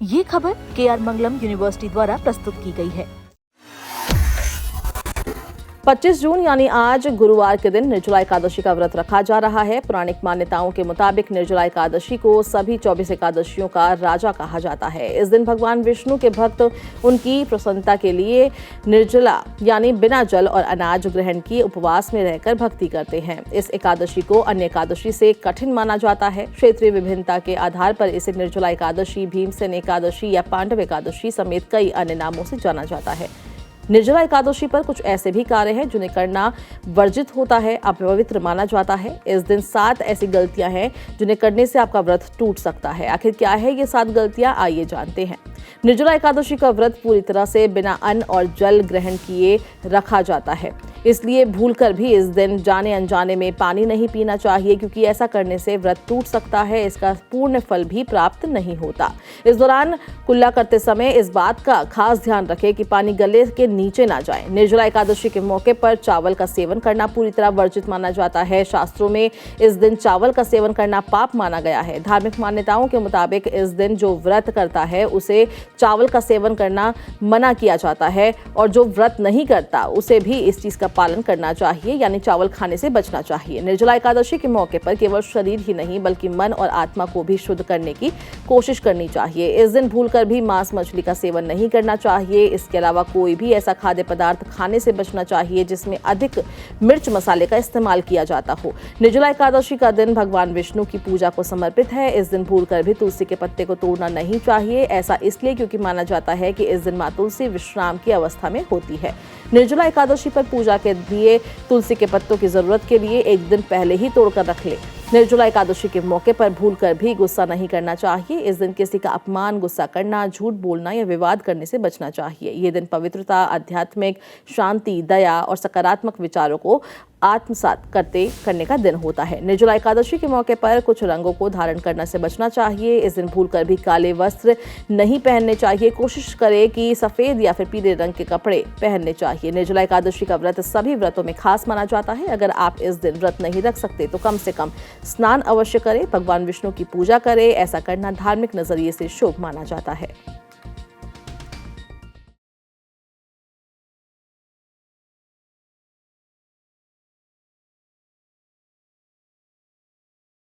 ये खबर KR मंगलम university द्वारा प्रस्तुत की गई है। 25 जून यानी आज गुरुवार के दिन निर्जला एकादशी का व्रत रखा जा रहा है। पौराणिक मान्यताओं के मुताबिक निर्जला एकादशी को सभी 24 एकादशियों का राजा कहा जाता है। इस दिन भगवान विष्णु के भक्त उनकी प्रसन्नता के लिए निर्जला यानी बिना जल और अनाज ग्रहण किए उपवास में रहकर भक्ति करते हैं। इस एकादशी को अन्य एकादशी से कठिन माना जाता है। क्षेत्रीय विभिन्नता के आधार पर इसे निर्जला एकादशी, भीमसेन एकादशी या पांडव एकादशी समेत कई अन्य नामों से जाना जाता है। निर्जला एकादशी पर कुछ ऐसे भी कार्य हैं जिन्हें करना वर्जित होता है, अपवित्र माना जाता है। इस दिन 7 ऐसी गलतियां हैं जिन्हें करने से आपका व्रत टूट सकता है। आखिर क्या है ये 7 गलतियां, आइए जानते हैं। निर्जला एकादशी का व्रत पूरी तरह से बिना अन्न और जल ग्रहण किए रखा जाता है, इसलिए भूलकर भी इस दिन जाने अनजाने में पानी नहीं पीना चाहिए, क्योंकि ऐसा करने से व्रत टूट सकता है। इसका पूर्ण फल भी प्राप्त नहीं होता। इस दौरान कुल्ला करते समय इस बात का खास ध्यान रखें कि पानी गले के नीचे ना जाए। निर्जला एकादशी के मौके पर चावल का सेवन करना पूरी तरह वर्जित माना जाता है। शास्त्रों में इस दिन चावल का सेवन करना पाप माना गया है। धार्मिक मान्यताओं के मुताबिक इस दिन जो व्रत करता है उसे चावल का सेवन करना मना किया जाता है, और जो व्रत नहीं करता उसे भी इस चीज का पालन करना चाहिए, यानी चावल खाने से बचना चाहिए। निर्जला एकादशी के मौके पर केवल शरीर ही नहीं बल्कि मन और आत्मा को भी शुद्ध करने की कोशिश करनी चाहिए। इस दिन भूलकर भी मांस मछली का सेवन नहीं करना चाहिए। इसके अलावा कोई भी ऐसा खाद्य पदार्थ खाने से बचना चाहिए जिसमें अधिक मिर्च मसाले का इस्तेमाल किया जाता हो। निर्जला एकादशी का दिन भगवान विष्णु की पूजा को समर्पित है। इस दिन भूलकर भी तुलसी के पत्ते को तोड़ना नहीं चाहिए। ऐसा इसलिए क्योंकि माना जाता है कि इस दिन मां तुलसी विश्राम की अवस्था में होती है। निर्जला एकादशी पर पूजा के लिए तुलसी के पत्तों की जरूरत के लिए एक दिन पहले ही तोड़कर रख ले। निर्जला एकादशी के मौके पर भूलकर भी गुस्सा नहीं करना चाहिए। इस दिन किसी का अपमान, गुस्सा करना, झूठ बोलना या विवाद करने से बचना चाहिए। ये दिन पवित्रता, आध्यात्मिक शांति, दया और सकारात्मक विचारों को आत्मसात करने का दिन होता है। निर्जला एकादशी के मौके पर कुछ रंगों को धारण करने से बचना चाहिए। इस दिन भूलकर भी काले वस्त्र नहीं पहनने चाहिए। कोशिश करें कि सफेद या फिर पीले रंग के कपड़े पहनने चाहिए। निर्जला एकादशी का व्रत सभी व्रतों में खास माना जाता है। अगर आप इस दिन व्रत नहीं रख सकते तो कम से कम स्नान अवश्य करें, भगवान विष्णु की पूजा करें। ऐसा करना धार्मिक नजरिए से शुभ माना जाता है।